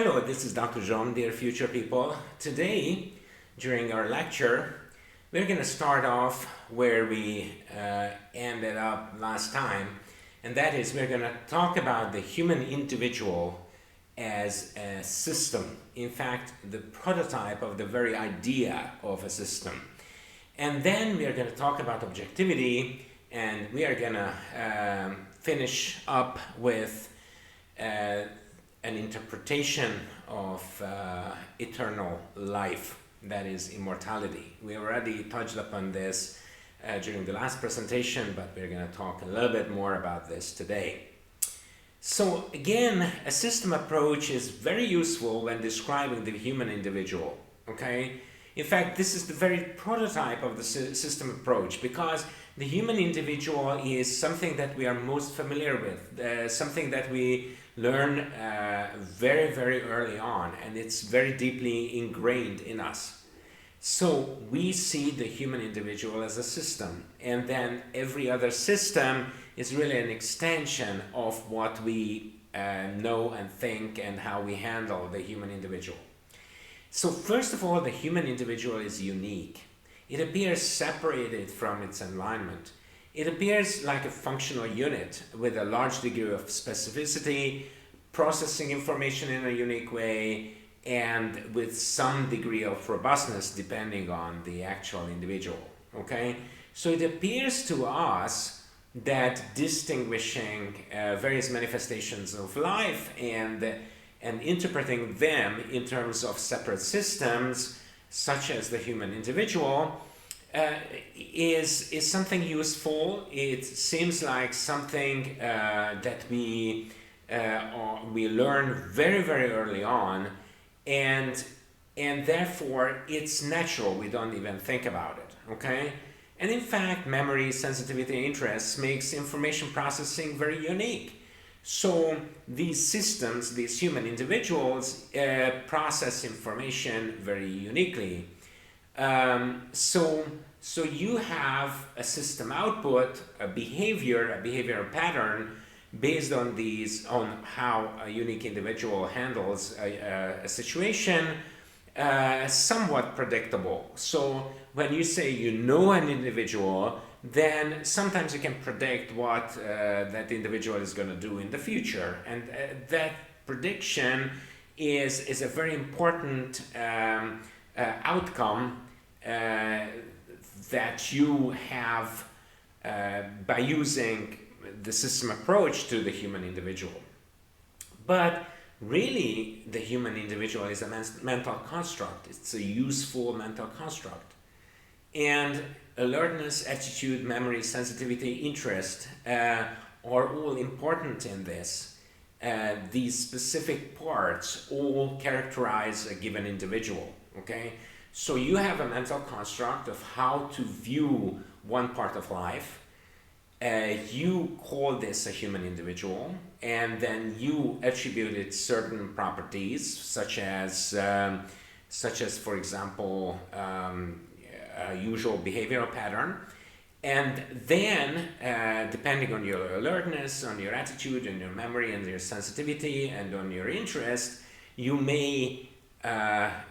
Hello, this is Dr. John, dear future people. Today, during our lecture, we're going to start off where we ended up last time, and that is we're going to talk about the human individual as a system. In fact, the prototype of the very idea of a system. And then we are going to talk about objectivity, and we are going to finish up with an interpretation of eternal life, that is immortality. We already touched upon this during the last presentation, but we're going to talk a little bit more about this today. So again, a system approach is very useful when describing the human individual, okay? In fact, this is the very prototype of the system approach, because the human individual is something that we are most familiar with, something that we learn very, very early on, and it's very deeply ingrained in us. So we see the human individual as a system, and then every other system is really an extension of what we know and think and how we handle the human individual. So first of all, the human individual is unique. It appears separated from its environment. It appears like a functional unit with a large degree of specificity, processing information in a unique way, and with some degree of robustness depending on the actual individual, okay? So it appears to us that distinguishing various manifestations of life and interpreting them in terms of separate systems, such as the human individual, is something useful. It seems like something that we learn very, very early on, and therefore it's natural. We don't even think about it, okay? And in fact, memory, sensitivity, interests makes information processing very unique. So these systems, these human individuals, process information very uniquely. So you have a system output, a behavioral pattern based on how a unique individual handles a situation, somewhat predictable. So when you say you know an individual, then sometimes you can predict what that individual is going to do in the future, and that prediction is a very important outcome that you have by using the system approach to the human individual. But really, the human individual is a mental construct. It's a useful mental construct. And alertness, attitude, memory, sensitivity, interest are all important in this. These specific parts all characterize a given individual, okay? So you have a mental construct of how to view one part of life. You call this a human individual, and then you attribute it certain properties, such as for example, a usual behavioral pattern, and then depending on your alertness, on your attitude, on your memory, and your sensitivity, and on your interest, you may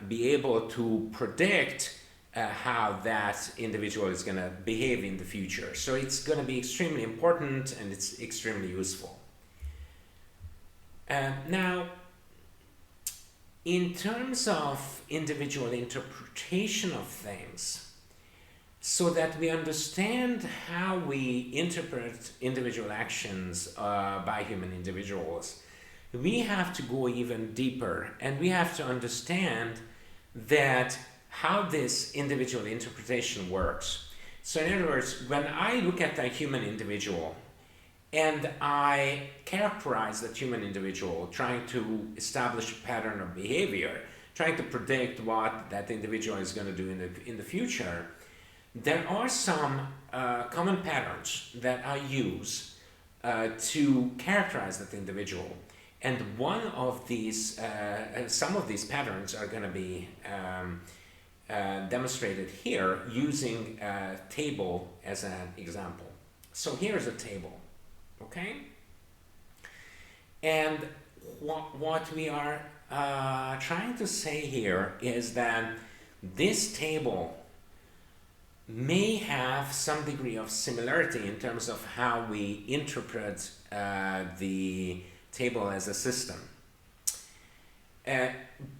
be able to predict how that individual is going to behave in the future. So it's going to be extremely important, and it's extremely useful. Now, in terms of individual interpretation of things, so that we understand how we interpret individual actions by human individuals, we have to go even deeper, and we have to understand that how this individual interpretation works. So in other words, when I look at a human individual and I characterize that human individual, trying to establish a pattern of behavior, trying to predict what that individual is going to do in the future, there are some common patterns that I use to characterize that individual. And one of these, some of these patterns are going to be demonstrated here using a table as an example. So here's a table, okay? And what we are trying to say here is that this table may have some degree of similarity in terms of how we interpret the table as a system.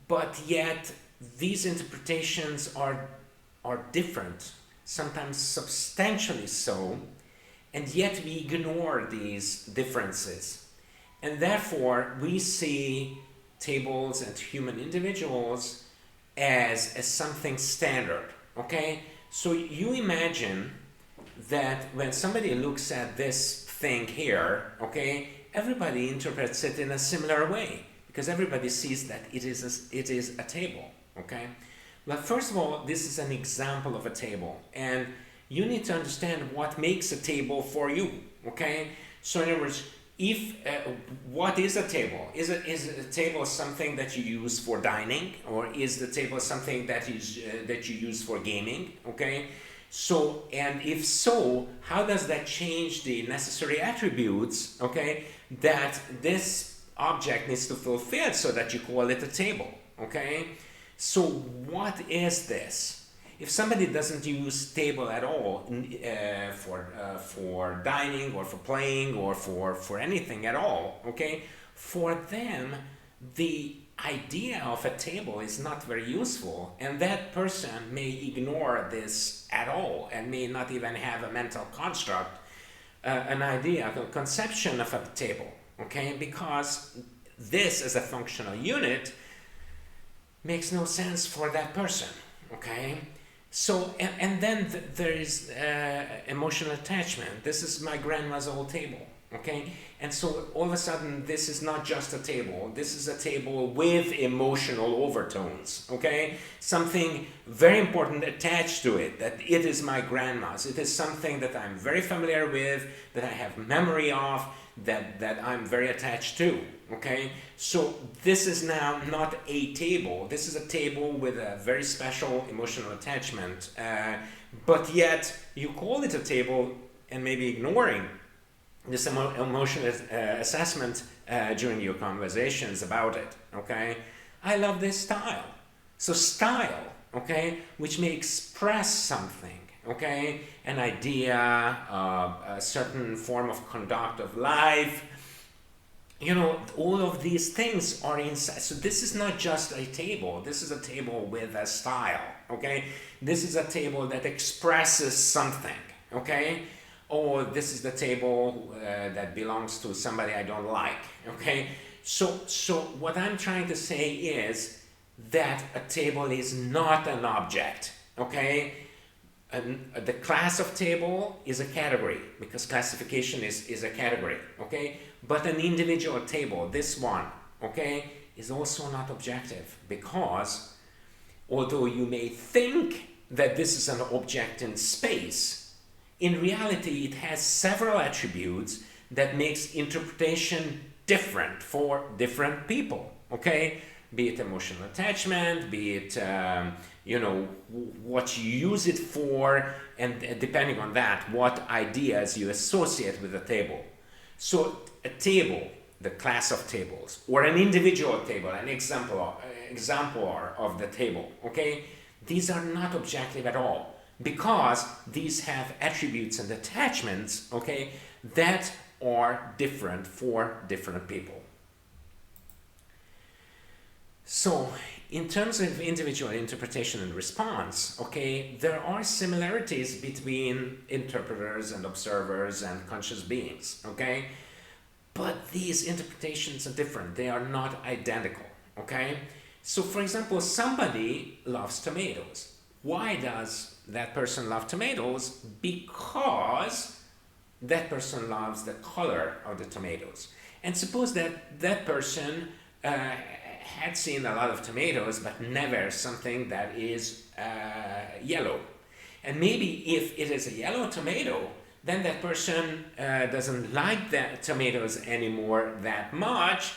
But yet, these interpretations are different, sometimes substantially so, and yet we ignore these differences. And therefore, we see tables and human individuals as something standard, okay? So you imagine that when somebody looks at this thing here, okay, everybody interprets it in a similar way, because everybody sees that it is a table, okay? Well, first of all, this is an example of a table, and you need to understand what makes a table for you, okay? So in other words, what is a table? Is a table something that you use for dining, or is the table something that you use for gaming? Okay, so, and if so, how does that change the necessary attributes? Okay, that this object needs to fulfill so that you call it a table. Okay, so what is this? If somebody doesn't use table at all for dining or for playing or for anything at all, okay, for them the idea of a table is not very useful, and that person may ignore this at all and may not even have a mental construct, an idea, a conception of a table, okay, because this as a functional unit makes no sense for that person, okay. So, and then there is emotional attachment. This is my grandma's old table, okay? And so all of a sudden, this is not just a table. This is a table with emotional overtones, okay? Something very important attached to it, that it is my grandma's. It is something that I'm very familiar with, that I have memory of, that I'm very attached to, okay? So this is now not a table. This is a table with a very special emotional attachment, but yet you call it a table and maybe ignoring this emotional assessment during your conversations about it, okay? I love this style. So style, okay, which may express something, okay, an idea, a certain form of conduct of life, you know, all of these things are inside. So this is not just a table. This is a table with a style, okay? This is a table that expresses something, okay? Or this is the table that belongs to somebody I don't like, okay? So what I'm trying to say is that a table is not an object, okay? The class of table is a category, because classification is a category, okay? But an individual table, this one, okay, is also not objective, because although you may think that this is an object in space, in reality it has several attributes that makes interpretation different for different people, okay? Be it emotional attachment, be it you know, what you use it for, and depending on that, what ideas you associate with the table. So a table, the class of tables, or an individual table, an exemplar of the table, okay? These are not objective at all, because these have attributes and attachments, okay, that are different for different people. So, in terms of individual interpretation and response, okay, there are similarities between interpreters and observers and conscious beings, okay? But these interpretations are different. They are not identical, okay? So, for example, somebody loves tomatoes. Why does that person love tomatoes? Because that person loves the color of the tomatoes. And suppose that that person had seen a lot of tomatoes, but never something that is yellow. And maybe if it is a yellow tomato, then that person doesn't like the tomatoes anymore that much,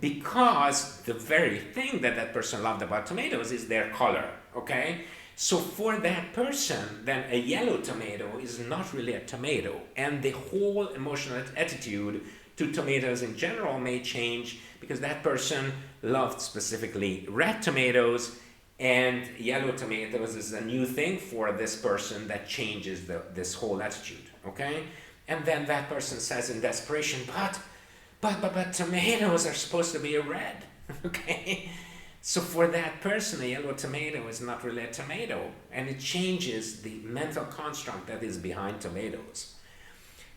because the very thing that that person loved about tomatoes is their color, okay? So for that person, then a yellow tomato is not really a tomato, and the whole emotional attitude to tomatoes in general may change because that person loved specifically red tomatoes, and yellow tomatoes is a new thing for this person that changes this whole attitude, okay? And then that person says in desperation, but tomatoes are supposed to be red, okay? So for that person, a yellow tomato is not really a tomato, and it changes the mental construct that is behind tomatoes.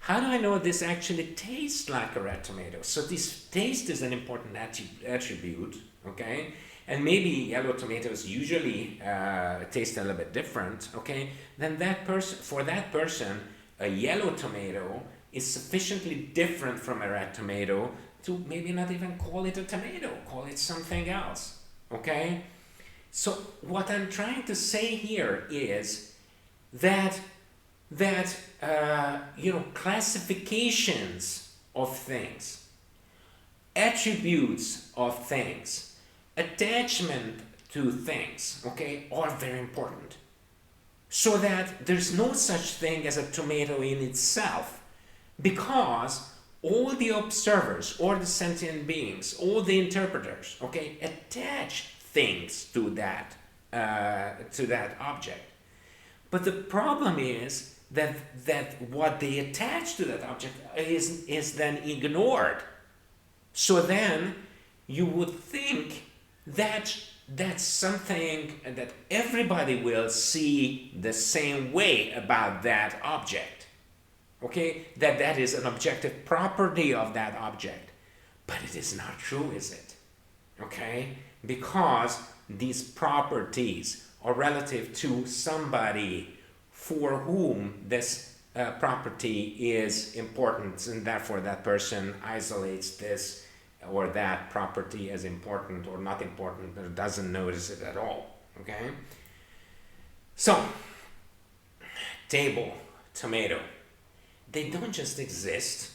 How do I know this actually tastes like a red tomato? So this taste is an important attribute, okay? And maybe yellow tomatoes usually taste a little bit different, okay? Then for that person, a yellow tomato is sufficiently different from a red tomato to maybe not even call it a tomato, call it something else, okay? So what I'm trying to say here is that classifications of things, attributes of things, attachment to things, okay, are very important. So that there's no such thing as a tomato in itself, because all the observers, or the sentient beings, all the interpreters, okay, attach things to that object. But the problem is that what they attach to that object is then ignored. So then you would think that that's something that everybody will see the same way about that object. Okay? That is an objective property of that object. But it is not true, is it? Okay? Because these properties are relative to somebody for whom this property is important, and therefore that person isolates this or that property as important or not important, or doesn't notice it at all, okay? So, table, tomato, they don't just exist,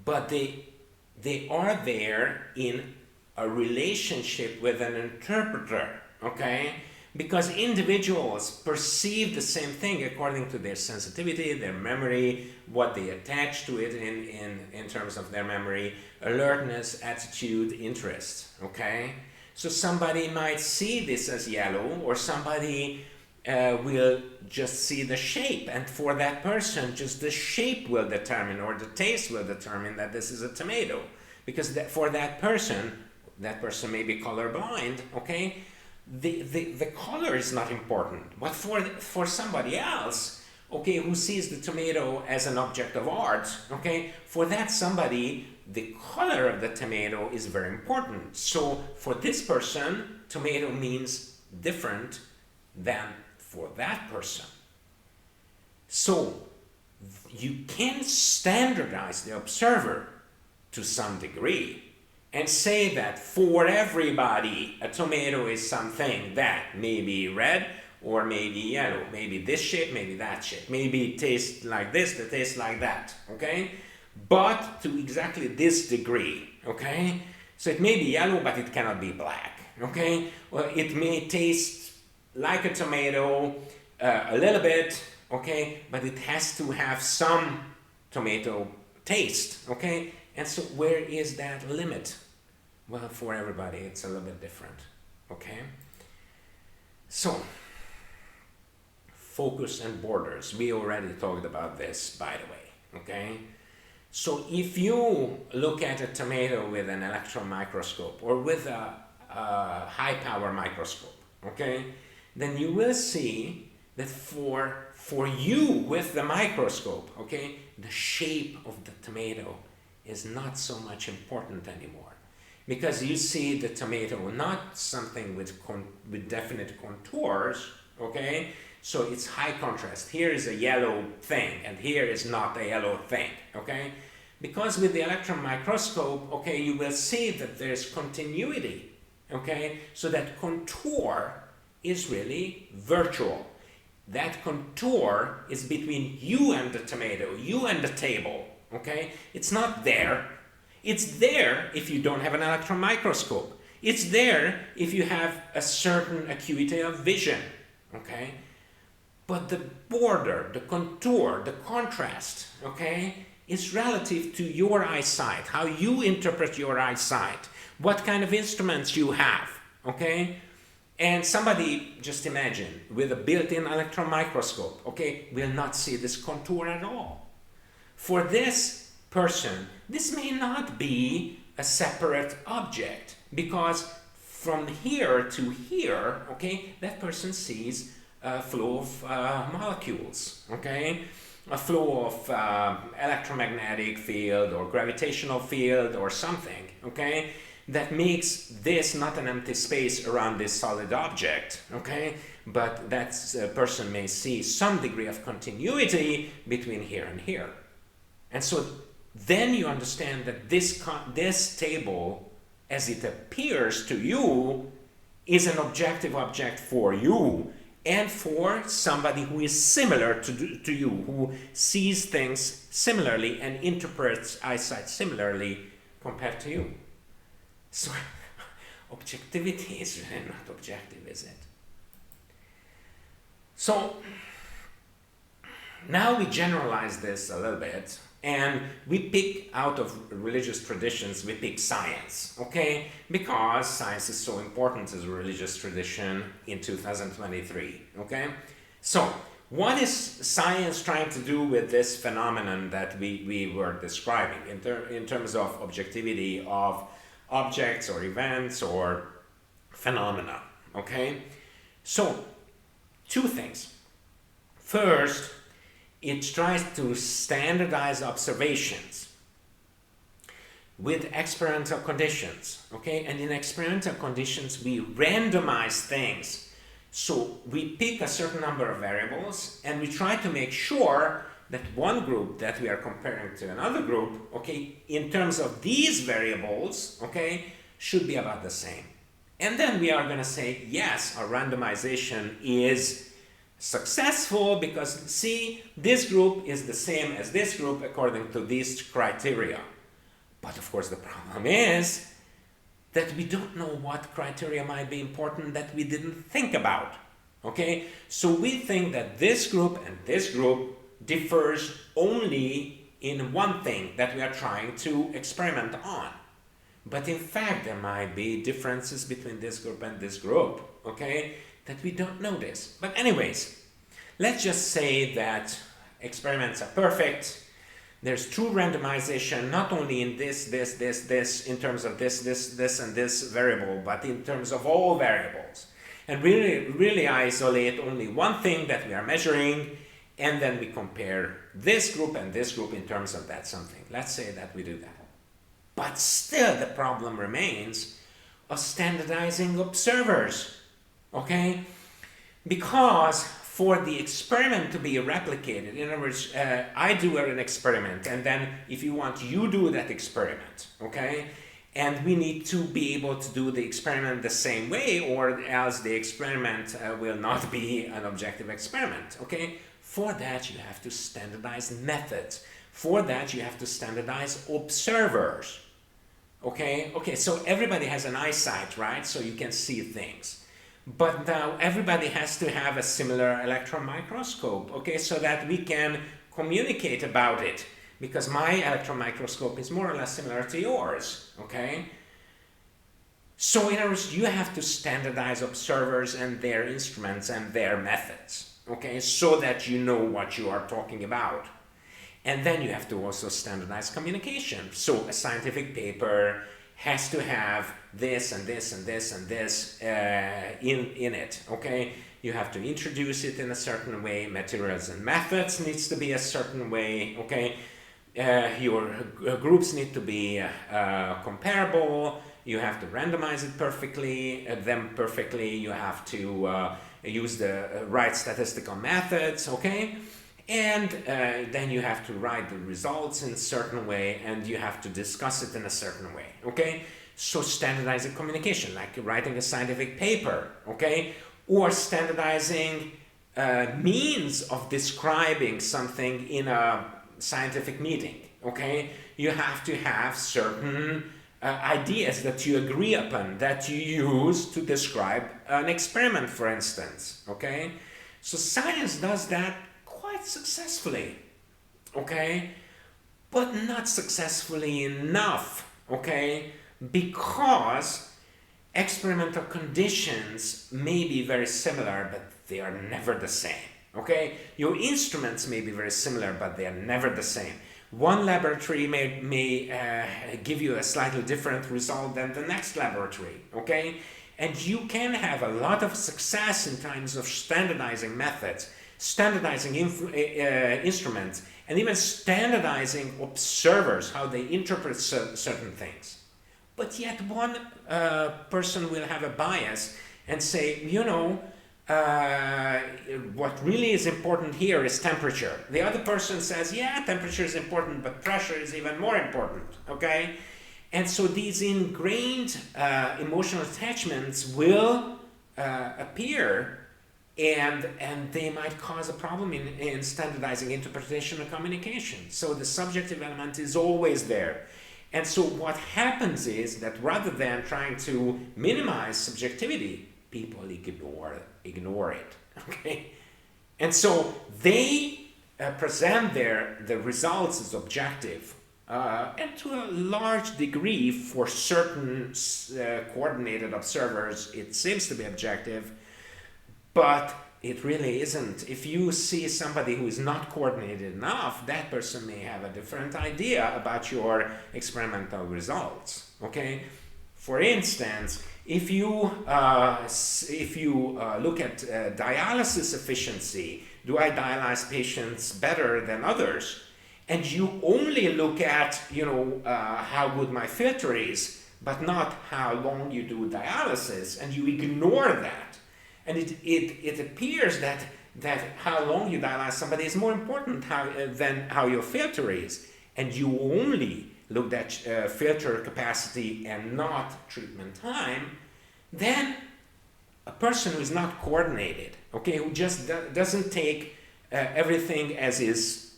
but they are there in a relationship with an interpreter, okay? Because individuals perceive the same thing according to their sensitivity, their memory, what they attach to it in terms of their memory, alertness, attitude, interest, okay? So somebody might see this as yellow, or somebody will just see the shape, and for that person, just the shape will determine, or the taste will determine that this is a tomato. Because for that person may be colorblind, okay? The color is not important, but for somebody else, okay, who sees the tomato as an object of art, okay, for that somebody, the color of the tomato is very important. So for this person, tomato means different than for that person. So you can standardize the observer to some degree, and say that for everybody, a tomato is something that may be red or maybe yellow, maybe this shape, maybe that shape, maybe it tastes like this, it tastes like that, okay? But to exactly this degree, okay? So it may be yellow, but it cannot be black, okay? Well, it may taste like a tomato a little bit, okay? But it has to have some tomato taste, okay? And so where is that limit? Well, for everybody, it's a little bit different, okay? So, focus and borders. We already talked about this, by the way, okay? So if you look at a tomato with an electron microscope or with a high power microscope, okay, then you will see that for you with the microscope, okay, the shape of the tomato is not so much important anymore. Because you see the tomato not something with definite contours, okay? So it's high contrast. Here is a yellow thing, and here is not a yellow thing, okay? Because with the electron microscope, okay, you will see that there's continuity, okay? So that contour is really virtual. That contour is between you and the tomato, you and the table, okay? It's not there. It's there if you don't have an electron microscope. It's there if you have a certain acuity of vision, okay? But the border, the contour, the contrast, okay, is relative to your eyesight, how you interpret your eyesight, what kind of instruments you have, okay? And somebody, just imagine, with a built-in electron microscope, okay, will not see this contour at all. For this person, this may not be a separate object, because from here to here, okay, that person sees a flow of molecules, okay, a flow of electromagnetic field or gravitational field or something, okay, that makes this not an empty space around this solid object, okay, but that person may see some degree of continuity between here and here. And so then you understand that this table, as it appears to you, is an objective object for you and for somebody who is similar to you, who sees things similarly and interprets eyesight similarly compared to you. So objectivity is really not objective, is it? So now we generalize this a little bit, and we pick out of religious traditions, we pick science, okay? Because science is so important as a religious tradition in 2023, okay? So what is science trying to do with this phenomenon that we were describing in terms of objectivity of objects or events or phenomena, okay? So, two things. First, it tries to standardize observations with experimental conditions, okay? And in experimental conditions, we randomize things. So we pick a certain number of variables and we try to make sure that one group that we are comparing to another group, okay, in terms of these variables, okay, should be about the same. And then we are going to say, yes, our randomization is successful because, see, this group is the same as this group according to these criteria. But of course the problem is that we don't know what criteria might be important that we didn't think about, okay? So we think that this group and this group differs only in one thing that we are trying to experiment on. But in fact, there might be differences between this group and this group, okay, that we don't notice. But anyways, let's just say that experiments are perfect. There's true randomization, not only in this, in terms of this, and this variable, but in terms of all variables. And really isolate only one thing that we are measuring, and then we compare this group and this group in terms of that something. Let's say that we do that. But still the problem remains of standardizing observers, okay? Because for the experiment to be replicated, in other words, I do an experiment, and then if you want, you do that experiment, okay? And we need to be able to do the experiment the same way, or else the experiment will not be an objective experiment, okay? For that, you have to standardize methods. For that, you have to standardize observers. Okay? Okay, so everybody has an eyesight, right? So you can see things. But now everybody has to have a similar electron microscope, okay? So that we can communicate about it. Because my electron microscope is more or less similar to yours, okay? So in other words, you have to standardize observers and their instruments and their methods, okay? So that you know what you are talking about. And then you have to also standardize communication. So a scientific paper has to have this and this and this and this in it, okay? You have to introduce it in a certain way. Materials and methods needs to be a certain way, okay? Your groups need to be comparable. You have to randomize it perfectly, You have to use the right statistical methods, okay? And then you have to write the results in a certain way, and you have to discuss it in a certain way, okay? So standardizing communication, like writing a scientific paper, okay? Or standardizing means of describing something in a scientific meeting, okay? You have to have certain ideas that you agree upon, that you use to describe an experiment, for instance, okay? So science does that quite successfully, okay? but not successfully enough, okay? Because experimental conditions may be very similar, but they are never the same, okay? Your instruments may be very similar, but they are never the same. One laboratory may give you a slightly different result than the next laboratory, okay? And you can have a lot of success in terms of standardizing methods, standardizing instruments, and even standardizing observers, how they interpret certain things. But yet one person will have a bias and say, you know, what really is important here is temperature. The other person says, yeah, temperature is important, but pressure is even more important, okay? And so these ingrained emotional attachments will appear, and they might cause a problem in standardizing interpretation and communication. So the subjective element is always there. And so what happens is that rather than trying to minimize subjectivity, people ignore it, okay? And so they present the results as objective, and to a large degree for certain coordinated observers it seems to be objective, but it really isn't. If you see somebody who is not coordinated enough, that person may have a different idea about your experimental results, okay? For instance, if you look at dialysis efficiency, do I dialyze patients better than others? And you only look at, you know, how good my filter is, but not how long you do dialysis, and you ignore that. And it appears that how long you dialyze somebody is more important than how your filter is. And you only looked at filter capacity and not treatment time, then a person who is not coordinated, okay, who just doesn't take everything as is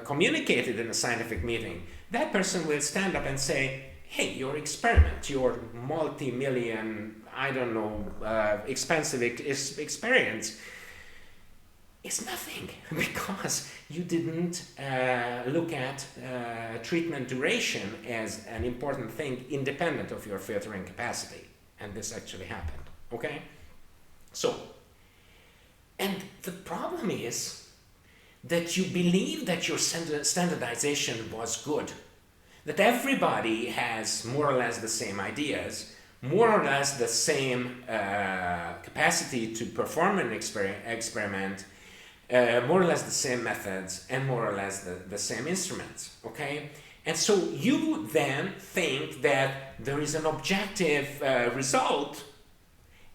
communicated in a scientific meeting, that person will stand up and say, hey, your experiment, your multi-million, I don't know, expensive experience is nothing because you didn't look at treatment duration as an important thing independent of your filtering capacity. And this actually happened, okay? So, and the problem is that you believe that your standardization was good, that everybody has more or less the same ideas, more or less the same capacity to perform an experiment, more or less the same methods, and more or less the same instruments, okay? And so you then think that there is an objective result,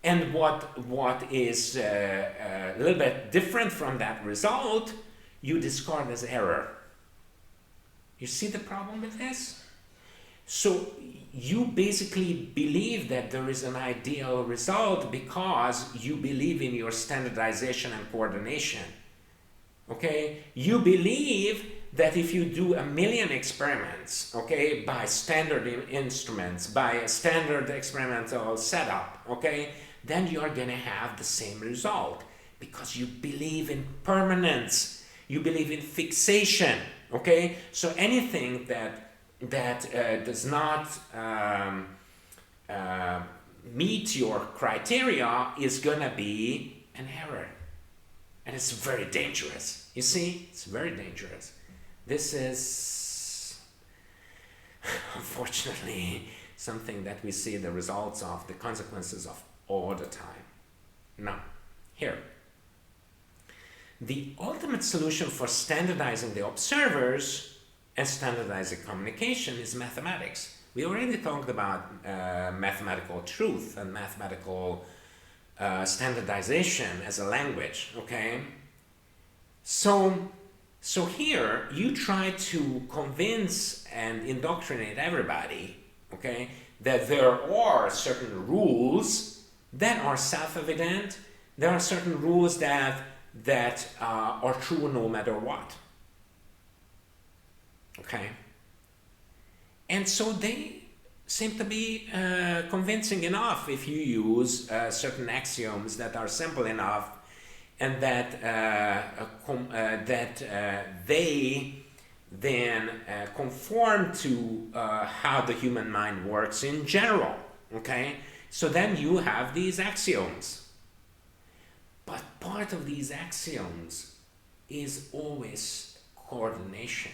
and what is a little bit different from that result, you discard as error. You see the problem with this? So you basically believe that there is an ideal result because you believe in your standardization and coordination. Okay? You believe that if you do 1 million experiments, okay, by standard instruments, by a standard experimental setup, okay, then you are going to have the same result because you believe in permanence, you believe in fixation, okay? So anything that does not meet your criteria is going to be an error. And it's very dangerous. You see, it's very dangerous. This is, unfortunately, something that we see the results of, the consequences of all the time. Now, here. The ultimate solution for standardizing the observers and standardizing communication is mathematics. We already talked about mathematical truth and mathematical standardization as a language, okay? So here you try to convince and indoctrinate everybody, okay, that there are certain rules that are self-evident. There are certain rules that are true no matter what. Okay? And so they seem to be convincing enough if you use certain axioms that are simple enough and that they then conform to how the human mind works in general, okay? So then you have these axioms. But part of these axioms is always coordination.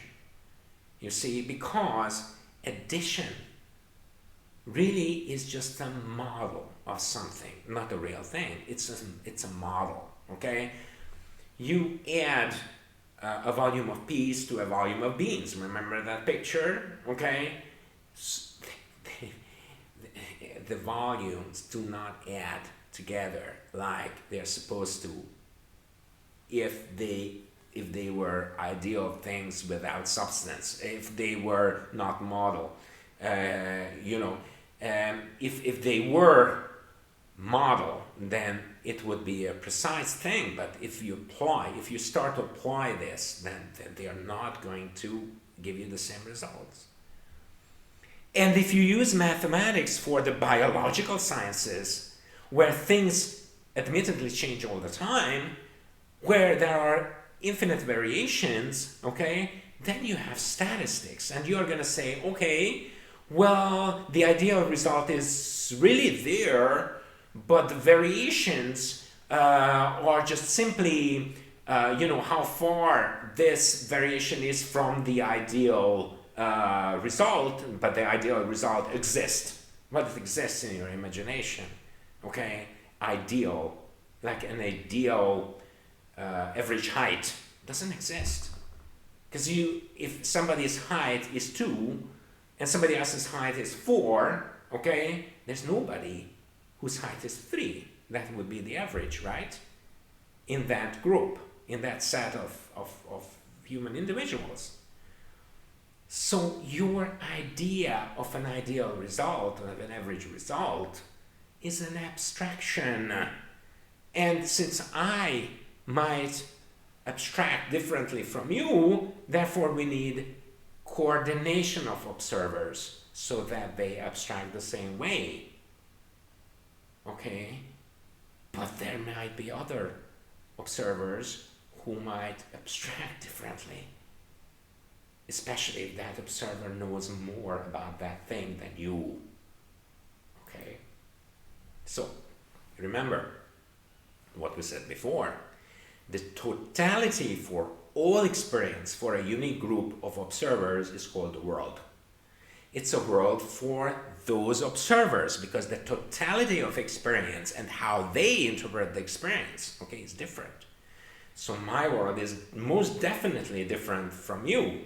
You see, because addition really is just a model of something, not a real thing. It's a model, okay? You add a volume of peas to a volume of beans. Remember that picture, okay? The volumes do not add together like they're supposed to if they were ideal things without substance, if they were not model. If they were model, then it would be a precise thing. But if you start to apply this, then they are not going to give you the same results. And if you use mathematics for the biological sciences, where things admittedly change all the time, where there are infinite variations, okay, then you have statistics, and you're going to say, okay, well, the ideal result is really there, but the variations are just simply, how far this variation is from the ideal result, but the ideal result exists. But it exists in your imagination, okay? Ideal, like an ideal average height, doesn't exist. Because if somebody's height is 2 and somebody else's height is 4, okay, there's nobody whose height is 3. That would be the average, right? In that group, in that set of human individuals. So your idea of an ideal result, of an average result, is an abstraction. And since I might abstract differently from you, therefore we need coordination of observers so that they abstract the same way. Okay? But there might be other observers who might abstract differently, especially if that observer knows more about that thing than you. Okay? So, remember what we said before. The totality for all experience for a unique group of observers is called the world. It's a world for those observers because the totality of experience and how they interpret the experience, okay, is different. So my world is most definitely different from you.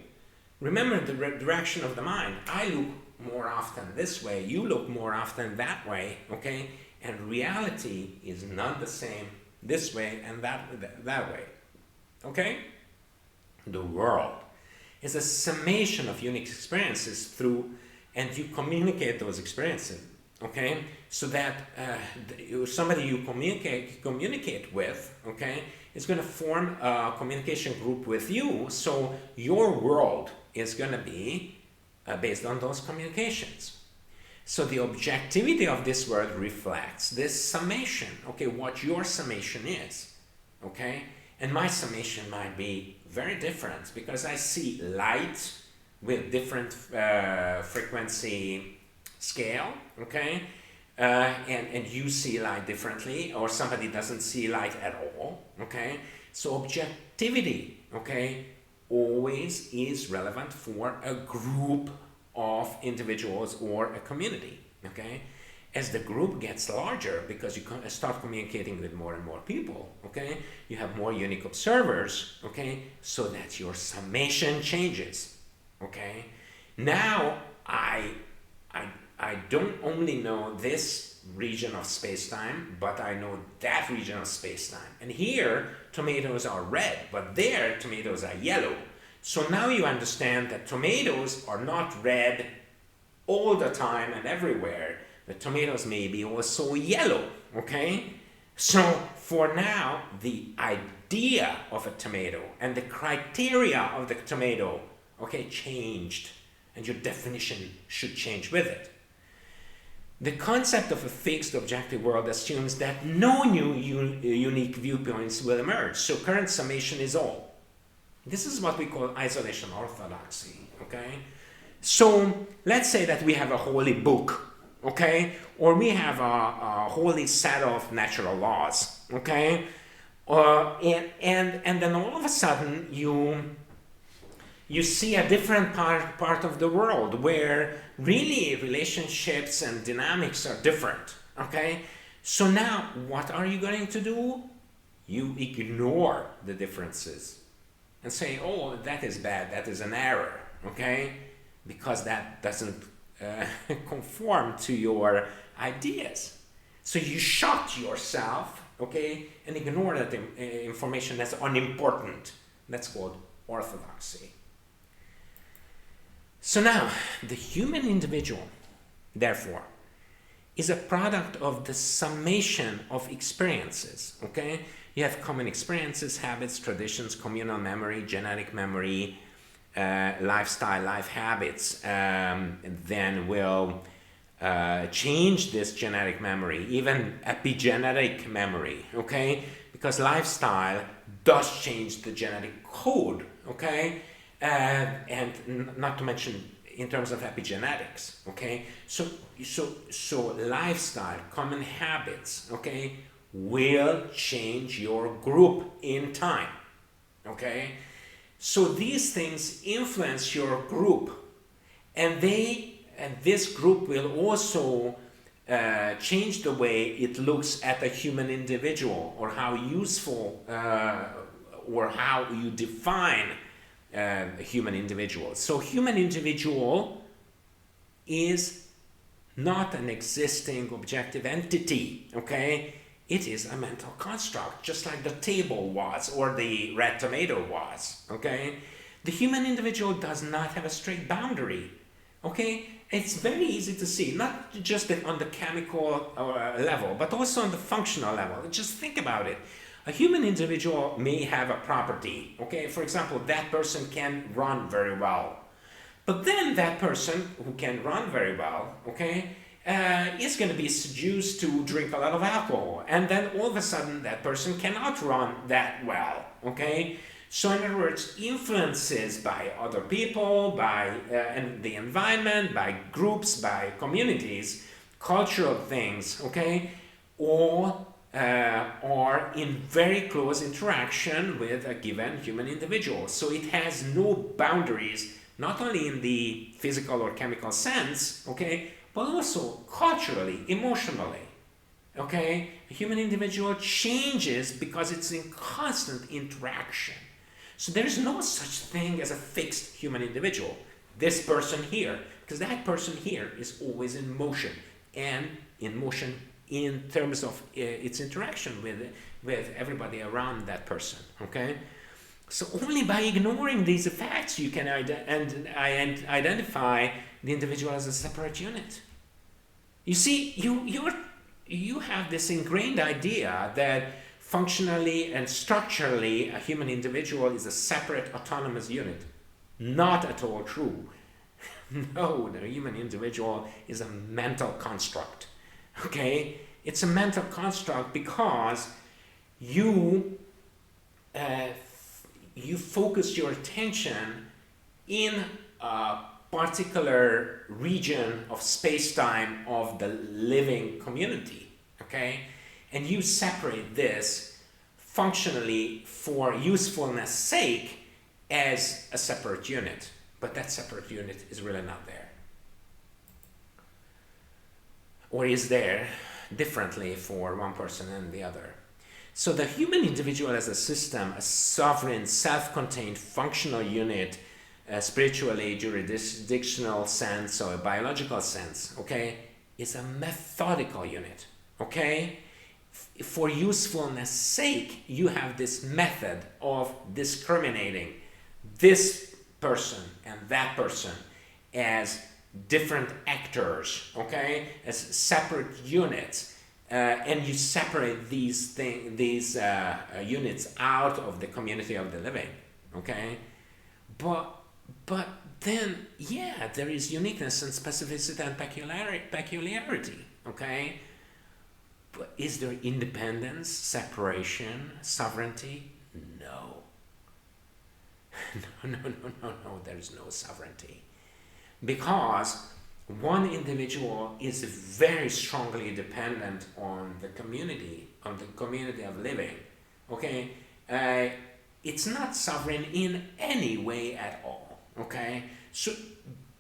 Remember the direction of the mind. I look more often this way, you look more often that way, okay? And reality is not the same this way and that way, okay? The world is a summation of unique experiences and you communicate those experiences, okay? So that somebody you communicate with, okay, is going to form a communication group with you. So your world is going to be based on those communications. So the objectivity of this world reflects this summation, okay, what your summation is, okay? And my summation might be very different because I see light with different frequency scale, okay? And you see light differently, or somebody doesn't see light at all, okay? So objectivity, okay, always is relevant for a group of individuals or a community, okay? As the group gets larger, because you start communicating with more and more people, okay? You have more unique observers, okay? So that your summation changes, okay? Now, I don't only know this region of space-time, but I know that region of space-time. And here, tomatoes are red, but there, tomatoes are yellow. So now you understand that tomatoes are not red all the time and everywhere. The tomatoes may be also yellow, okay? So for now, the idea of a tomato and the criteria of the tomato, okay, changed. And your definition should change with it. The concept of a fixed objective world assumes that no new unique viewpoints will emerge. So current summation is all. This is what we call isolation orthodoxy, okay? So let's say that we have a holy book, okay? Or we have a holy set of natural laws, okay? And then all of a sudden you see a different part of the world where really relationships and dynamics are different, okay? So now what are you going to do? You ignore the differences and say, oh, that is bad, that is an error, okay? Because that doesn't conform to your ideas. So you shut yourself, okay, and ignore that information that's unimportant. That's called orthodoxy. So now, the human individual, therefore, is a product of the summation of experiences, okay? You have common experiences, habits, traditions, communal memory, genetic memory, lifestyle, life habits, then will change this genetic memory, even epigenetic memory, okay? Because lifestyle does change the genetic code, okay? And not to mention in terms of epigenetics, okay? So lifestyle, common habits, okay, will change your group in time, okay? So these things influence your group, and this group will also change the way it looks at a human individual, or how useful or how you define a human individual. So human individual is not an existing objective entity, okay? It is a mental construct, just like the table was or the red tomato was, okay? The human individual does not have a straight boundary, okay? It's very easy to see, not just on the chemical level, but also on the functional level. Just think about it. A human individual may have a property, okay? For example, that person can run very well. But then that person who can run very well, okay, is going to be seduced to drink a lot of alcohol. And then all of a sudden that person cannot run that well, okay? So in other words, influences by other people, by and the environment, by groups, by communities, cultural things, okay, all are in very close interaction with a given human individual. So it has no boundaries, not only in the physical or chemical sense, okay, but also culturally, emotionally, okay? A human individual changes because it's in constant interaction. So there is no such thing as a fixed human individual. This person here, because that person here is always in motion, and in motion in terms of its interaction with everybody around that person, okay? So only by ignoring these facts you can identify the individual as a separate unit. You see, you have this ingrained idea that functionally and structurally a human individual is a separate autonomous unit. Not at all true. No, the human individual is a mental construct. Okay? It's a mental construct because you focus your attention in a particular region of space-time of the living community, okay? And you separate this functionally for usefulness sake as a separate unit, but that separate unit is really not there. Or is there differently for one person and the other. So the human individual as a system, a sovereign, self-contained, functional unit, spiritually, jurisdictional sense or a biological sense, okay, is a methodical unit, okay? For usefulness sake, you have this method of discriminating this person and that person as different actors, okay, as separate units, and you separate these units out of the community of the living, okay? But then, yeah, there is uniqueness and specificity and peculiarity, okay? But is there independence, separation, sovereignty? No. No, there is no sovereignty. Because one individual is very strongly dependent on the community of living. Okay? It's not sovereign in any way at all. Okay? So,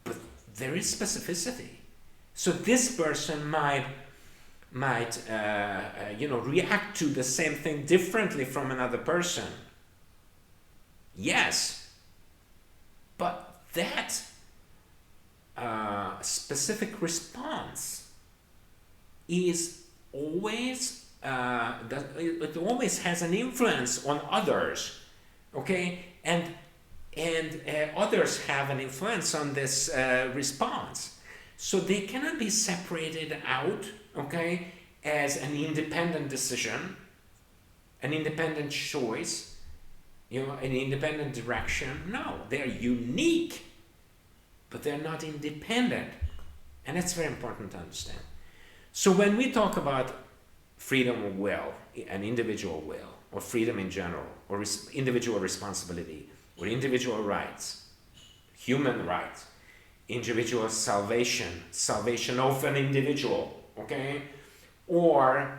but there is specificity. So this person might react to the same thing differently from another person. Yes, but that specific response is always it always has an influence on others, okay, and others have an influence on this response, so they cannot be separated out, okay, as an independent decision, an independent choice, an independent direction. No, they're unique, but they're not independent. And that's very important to understand. So when we talk about freedom of will, an individual will, or freedom in general, or individual responsibility, or individual rights, human rights, individual salvation of an individual, okay, or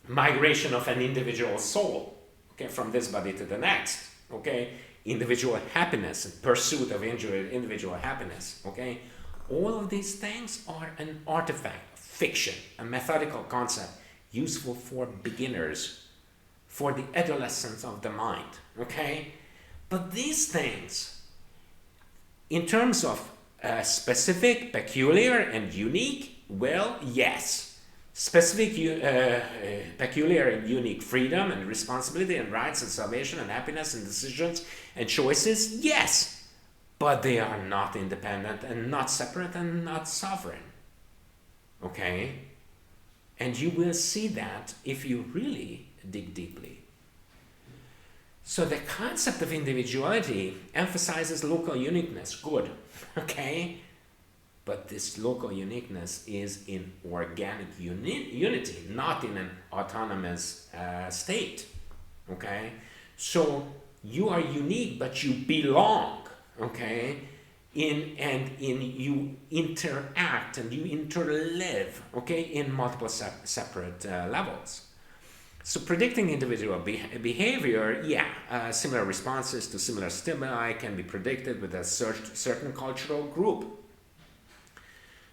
migration of an individual soul, okay, from this body to the next, okay, individual happiness and pursuit of individual happiness, okay, all of these things are an artifact, fiction, a methodical concept useful for beginners, for the adolescence of the mind, okay. But these things, in terms of specific, peculiar, and unique, well, yes. Specific, peculiar, and unique freedom and responsibility and rights and salvation and happiness and decisions and choices, yes. But they are not independent and not separate and not sovereign. Okay? And you will see that if you really dig deeply. So the concept of individuality emphasizes local uniqueness. Good. Okay? But this local uniqueness is in organic unity, not in an autonomous state. Okay? So you are unique, but you belong. Okay? You interact and you interlive. Okay? In multiple separate levels. So predicting individual behavior, similar responses to similar stimuli can be predicted with a certain cultural group.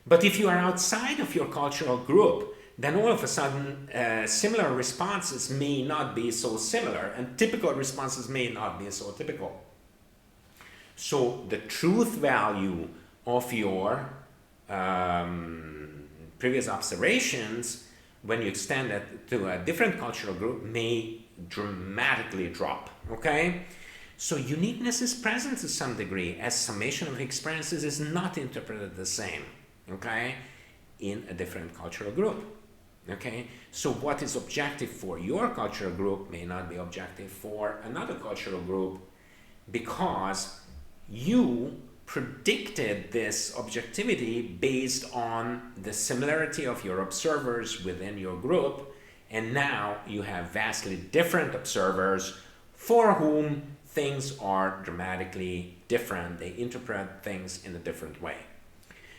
But if you are outside of your cultural group, then all of a sudden similar responses may not be so similar, and typical responses may not be so typical. So the truth value of your previous observations, when you extend it to a different cultural group, may dramatically drop, okay? So uniqueness is present to some degree, as summation of experiences is not interpreted the same, okay, in a different cultural group, okay? So what is objective for your cultural group may not be objective for another cultural group, because you predicted this objectivity based on the similarity of your observers within your group, and now you have vastly different observers for whom things are dramatically different. They interpret things in a different way.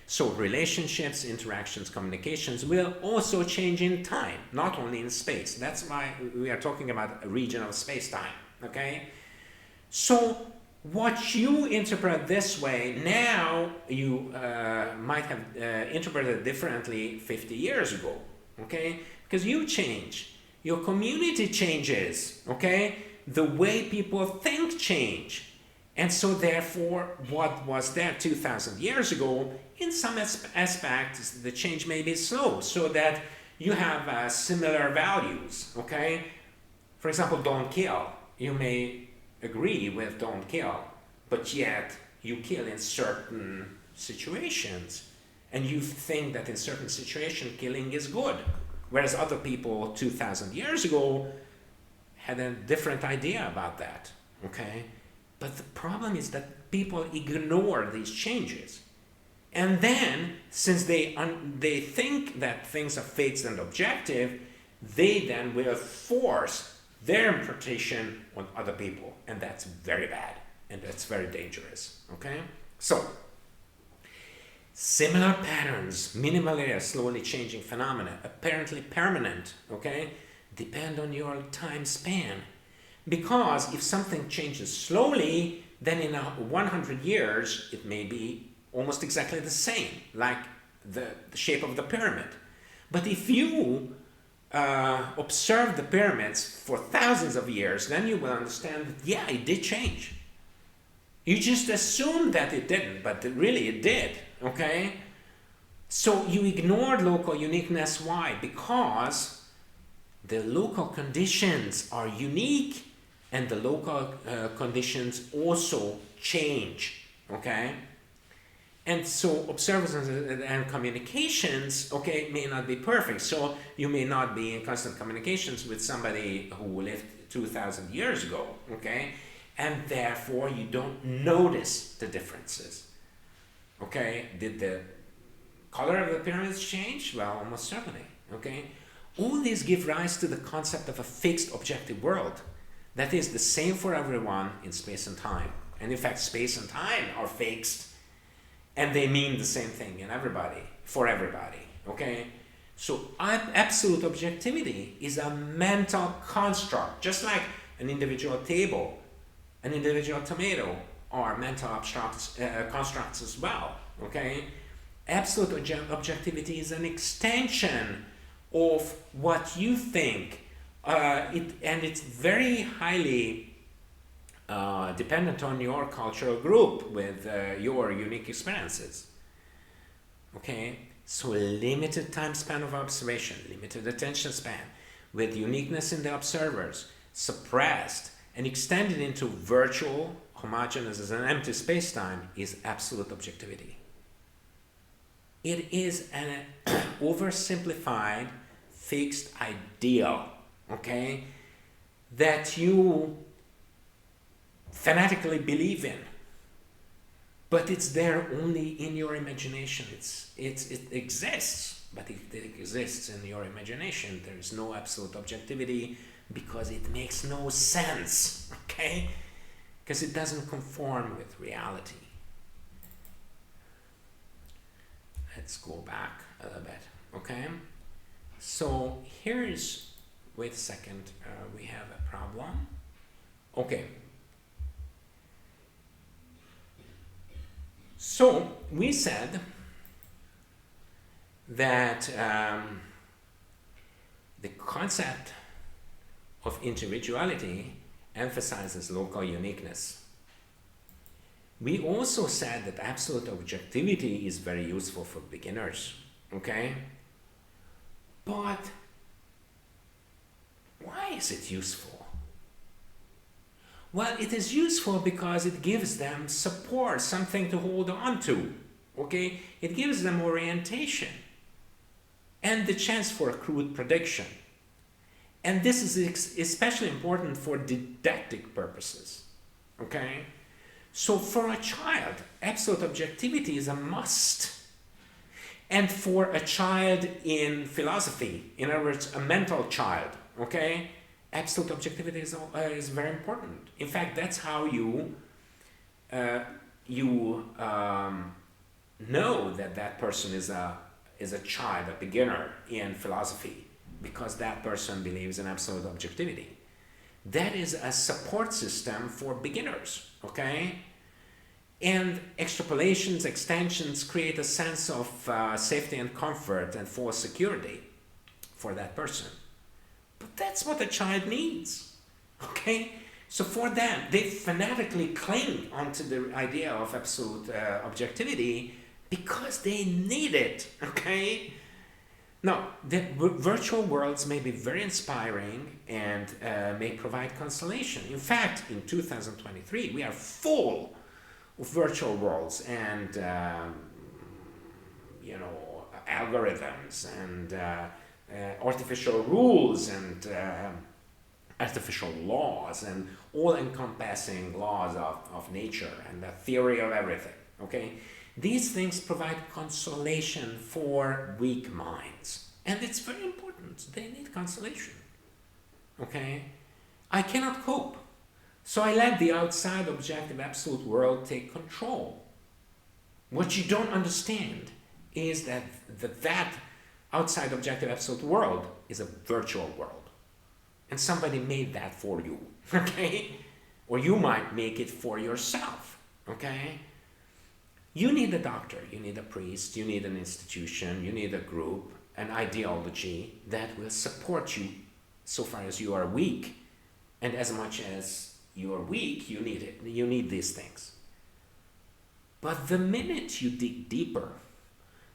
So relationships, interactions, communications will also change in time, not only in space. That's why we are talking about a region of space-time, okay? So what you interpret this way, now you might have interpreted differently 50 years ago, okay? Because you change. Your community changes, okay? The way people think change. And so therefore, what was there 2,000 years ago, in some aspects, the change may be slow, so that you have similar values, okay? For example, don't kill. You may agree with don't kill, but yet you kill in certain situations, and you think that in certain situations killing is good, whereas other people 2,000 years ago had a different idea about that, okay? But the problem is that people ignore these changes, and then since they think that things are fixed and objective, they then will force their interpretation on other people, and that's very bad. and that's very dangerous. Okay, so similar patterns, minimal area, slowly changing phenomena, apparently permanent, okay, depend on your time span. Because if something changes slowly, then in 100 years, it may be almost exactly the same, like the shape of the pyramid. But if you observe the pyramids for thousands of years, then you will understand that, yeah, it did change. You just assume that it didn't, but really it did, okay? So you ignored local uniqueness. Why? Because the local conditions are unique and the local conditions also change, okay? And so observations and communications, okay, may not be perfect. So you may not be in constant communications with somebody who lived 2,000 years ago, okay? And therefore you don't notice the differences, okay? Did the color of the pyramids change? Well, almost certainly, okay? All these give rise to the concept of a fixed objective world that is the same for everyone in space and time. And in fact, space and time are fixed, and they mean the same thing in everybody, for everybody, okay? So absolute objectivity is a mental construct, just like an individual table, an individual tomato are mental constructs as well, okay? Absolute objectivity is an extension of what you think, and it's very highly dependent on your cultural group with your unique experiences. Okay, so limited time span of observation, limited attention span, with uniqueness in the observers, suppressed and extended into virtual, homogeneous as an empty space-time, is absolute objectivity. It is an oversimplified, fixed ideal, okay, that you fanatically believe in, but it's there only in your imagination. It exists, but it exists in your imagination. There is no absolute objectivity because it makes no sense, okay, because it doesn't conform with reality. Let's go back a little bit, okay? So here's, wait a second, we have a problem. Okay. So we said that the concept of individuality emphasizes local uniqueness. We also said that absolute objectivity is very useful for beginners, okay? But why is it useful? Well, it is useful because it gives them support, something to hold on to, okay? It gives them orientation and the chance for accurate prediction. And this is especially important for didactic purposes, okay? So for a child, absolute objectivity is a must. And for a child in philosophy, in other words, a mental child, okay, absolute objectivity is very important. In fact, that's how you know that that person is a child, a beginner in philosophy, because that person believes in absolute objectivity. That is a support system for beginners, okay? And extrapolations, extensions create a sense of safety and comfort and for security for that person. But that's what a child needs, okay? So for them, they fanatically cling onto the idea of absolute objectivity because they need it, okay? Now, the virtual worlds may be very inspiring and may provide consolation. In fact, in 2023, we are full of virtual worlds and, algorithms and artificial rules and artificial laws and all-encompassing laws of nature and the theory of everything, okay? These things provide consolation for weak minds. And it's very important. They need consolation. Okay? I cannot cope So I let the outside objective absolute world take control. What you don't understand is that that outside objective absolute world is a virtual world. And somebody made that for you, okay? Or you might make it for yourself, okay? You need a doctor, you need a priest, you need an institution, you need a group, an ideology that will support you so far as you are weak. And as much as you are weak, you need it. You need these things. But the minute you dig deeper,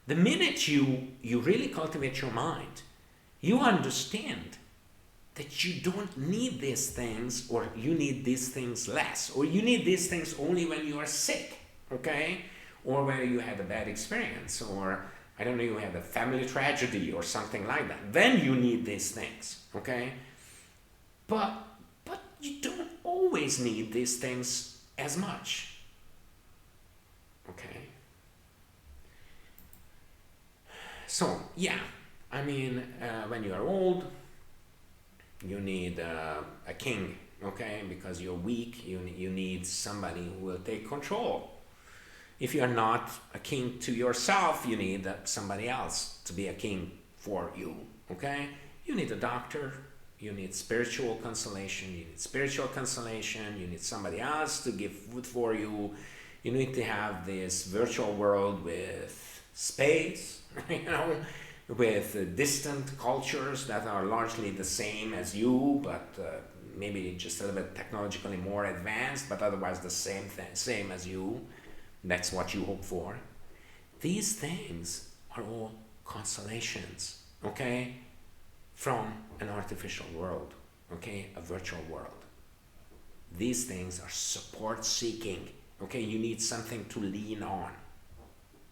the minute you really cultivate your mind, you understand that you don't need these things, or you need these things less, or you need these things only when you are sick, okay? Or when you had a bad experience, or I don't know, you had a family tragedy or something like that. Then you need these things, okay? But you don't always need these things as much, okay? So, yeah, I mean, when you are old, you need a king, okay? Because you're weak, you need somebody who will take control. If you're not a king to yourself, you need somebody else to be a king for you, okay? You need a doctor, you need spiritual consolation, you need somebody else to give food for you, you need to have this virtual world with space, you know, with distant cultures that are largely the same as you, but maybe just a little bit technologically more advanced, but otherwise the same as you. That's what you hope for. These things are all consolations, okay, from an artificial world, okay, a virtual world. These things are support seeking, okay? You need something to lean on,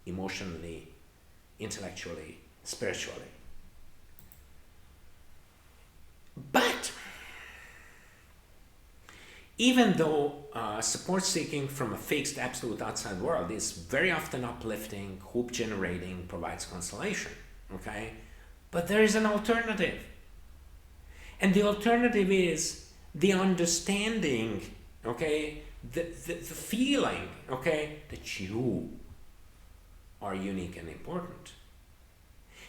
emotionally, intellectually, spiritually. But even though support seeking from a fixed absolute outside world is very often uplifting, hope generating, provides consolation, okay? But there is an alternative. And the alternative is the understanding, okay? The feeling, okay, that you are unique and important.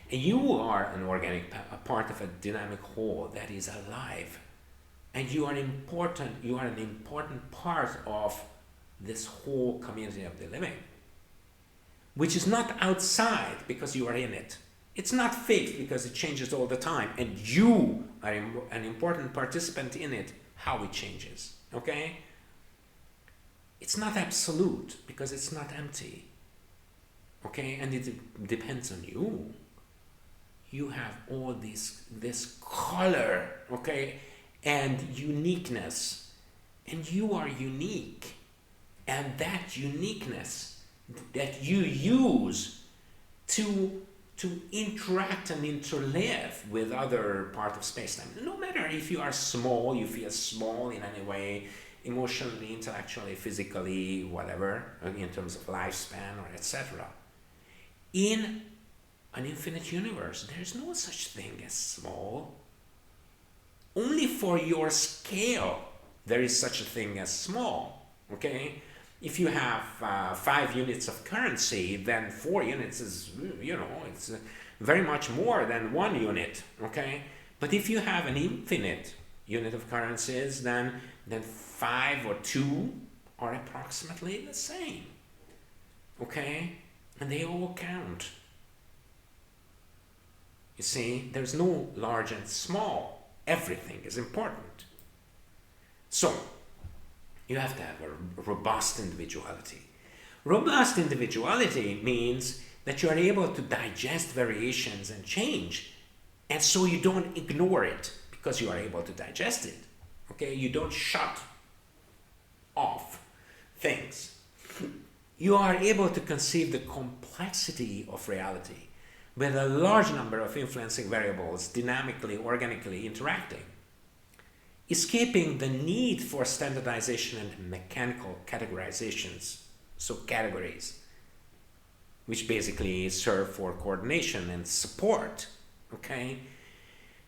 And you are an organic a part of a dynamic whole that is alive. And you are an important part of this whole community of the living, which is not outside because you are in it. It's not fixed because it changes all the time, and you are an important participant in it, how it changes, okay? It's not absolute because it's not empty, okay? And it depends on you. You have all this color, okay? And uniqueness, and you are unique, and that uniqueness that you use to interact and interlive with other part of space-time. No matter if you are small, you feel small in any way, emotionally, intellectually, physically, whatever, in terms of lifespan or etc. In an infinite universe, there is no such thing as small. Only for your scale there is such a thing as small, okay? If you have 5 units of currency, then 4 units is, you know, it's very much more than 1 unit, okay? But if you have an infinite unit of currencies, then 5 or 2 are approximately the same, okay? And they all count. You see, there's no large and small. Everything is important. So, you have to have a robust individuality. Robust individuality means that you are able to digest variations and change, and so you don't ignore it because you are able to digest it. Okay? You don't shut off things. You are able to conceive the complexity of reality with a large number of influencing variables dynamically, organically interacting, escaping the need for standardization and mechanical categorizations, so categories, which basically serve for coordination and support, okay?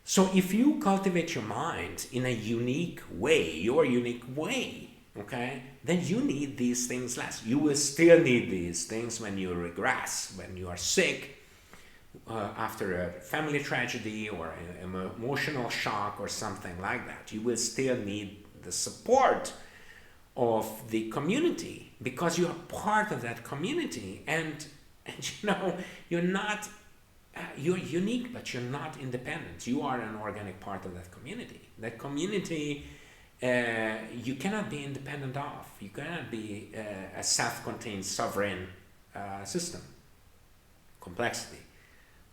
So if you cultivate your mind in a unique way, your unique way, okay, then you need these things less. You will still need these things when you regress, when you are sick, after a family tragedy or an emotional shock or something like that. You will still need the support of the community because you are part of that community, and you're not you're unique, but you're not independent. You are an organic part of that community. That community you cannot be independent of. You cannot be a self-contained sovereign system. Complexity,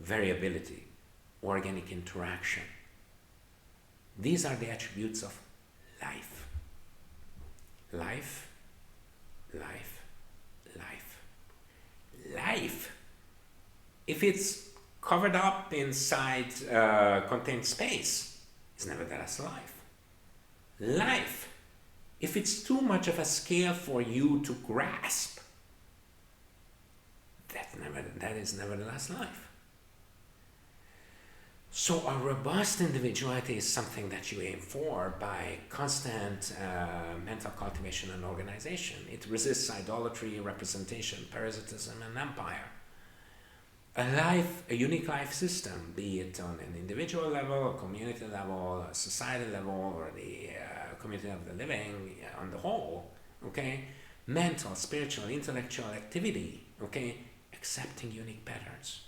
variability, organic interaction. These are the attributes of life. Life, life, life. Life, if it's covered up inside contained space, is nevertheless life. Life, if it's too much of a scale for you to grasp, that is nevertheless life. So a robust individuality is something that you aim for by constant mental cultivation and organization. It resists idolatry, representation, parasitism, and empire. A unique life system, be it on an individual level, a community level, a society level, or the community of the living on the whole, okay? Mental, spiritual, intellectual activity, okay? Accepting unique patterns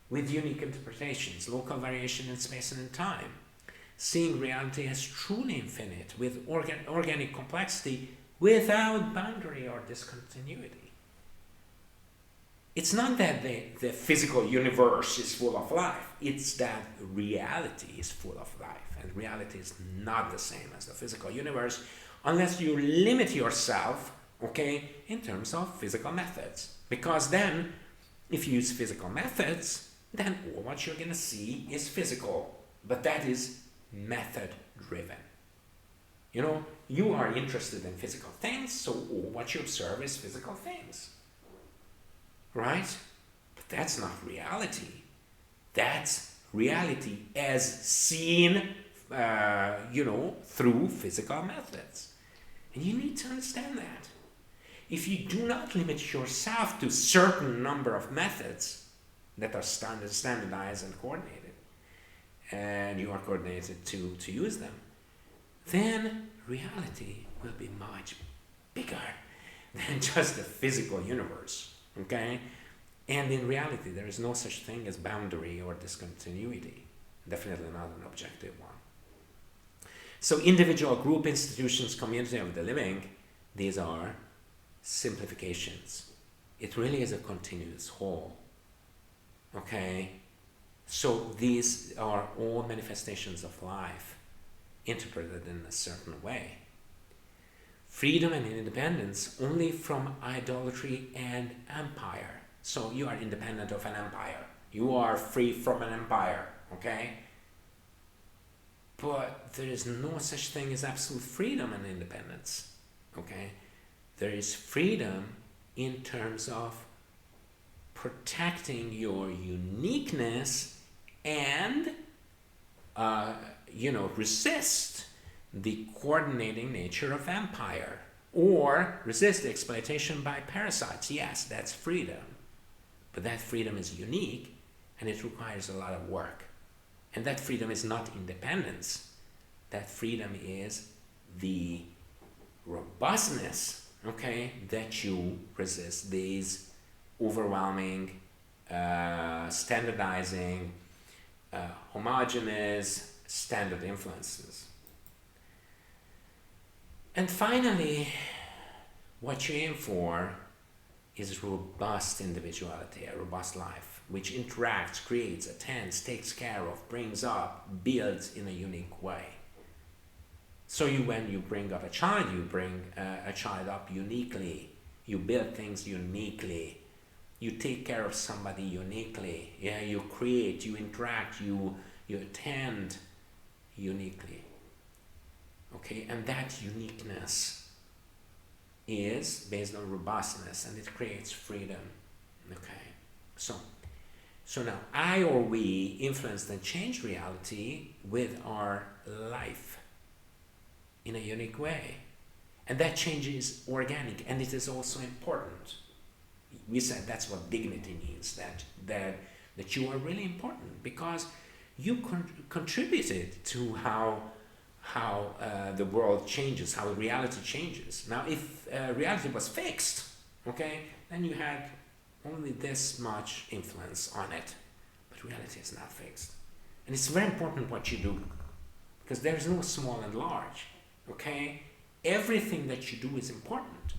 with unique interpretations, local variation in space and in time, seeing reality as truly infinite with organic complexity without boundary or discontinuity. It's not that the physical universe is full of life, it's that reality is full of life, and reality is not the same as the physical universe unless you limit yourself, okay, in terms of physical methods. Because then, if you use physical methods, then all what you're going to see is physical, but that is method driven. You are interested in physical things, so all what you observe is physical things. Right? But that's not reality. That's reality as seen, through physical methods. And you need to understand that. If you do not limit yourself to certain number of methods that are standardized and coordinated, and you are coordinated to use them, then reality will be much bigger than just the physical universe. Okay? And in reality, there is no such thing as boundary or discontinuity. Definitely not an objective one. So individual, group, institutions, community of the living, these are simplifications. It really is a continuous whole. Okay? So these are all manifestations of life interpreted in a certain way. Freedom and independence only from idolatry and empire. So you are independent of an empire. You are free from an empire, okay? But there is no such thing as absolute freedom and independence, okay? There is freedom in terms of protecting your uniqueness and, resist the coordinating nature of empire, or resist the exploitation by parasites. Yes, that's freedom, but that freedom is unique and it requires a lot of work. And that freedom is not independence. That freedom is the robustness, okay, that you resist these overwhelming, standardizing, homogeneous, standard influences. And finally, what you aim for is robust individuality, a robust life, which interacts, creates, attends, takes care of, brings up, builds in a unique way. So when you bring up a child, you bring a child up uniquely. You build things uniquely. You take care of somebody uniquely. Yeah, you create, you interact, you attend uniquely. Okay, and that uniqueness is based on robustness, and it creates freedom. Okay, so So now I or we influence and change reality with our life in a unique way. And that change is organic, and it is also important. We said that's what dignity means, that you are really important because you contributed to how the world changes, how reality changes. Now, if reality was fixed, okay, then you had only this much influence on it. But reality is not fixed. And it's very important what you do, because there is no small and large, okay? Everything that you do is important.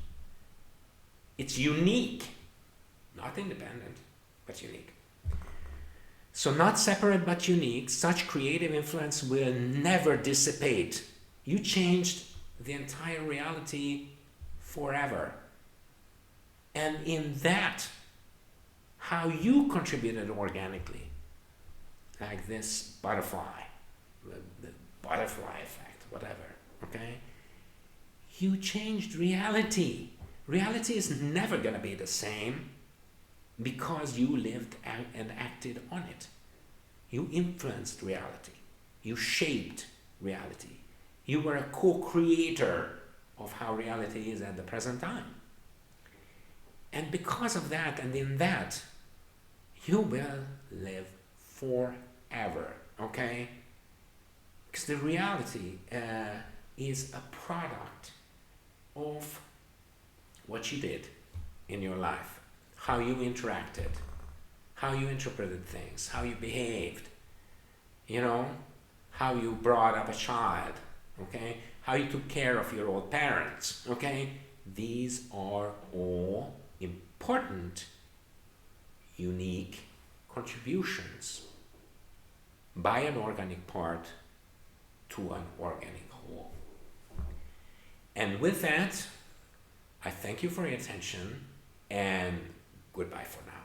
It's unique, not independent, but unique. So not separate but unique, such creative influence will never dissipate. You changed the entire reality forever. And in that, how you contributed organically, like this butterfly, the butterfly effect, whatever, okay? You changed reality. Reality is never going to be the same because you lived and acted on it. You influenced reality. You shaped reality. You were a co-creator of how reality is at the present time. And because of that, and in that, you will live forever, okay? Because the reality is a product of what you did in your life, how you interacted, how you interpreted things, how you behaved, you know, how you brought up a child, okay, how you took care of your old parents, okay? These are all important, unique contributions by an organic part to an organic whole. And with that, I thank you for your attention and goodbye for now.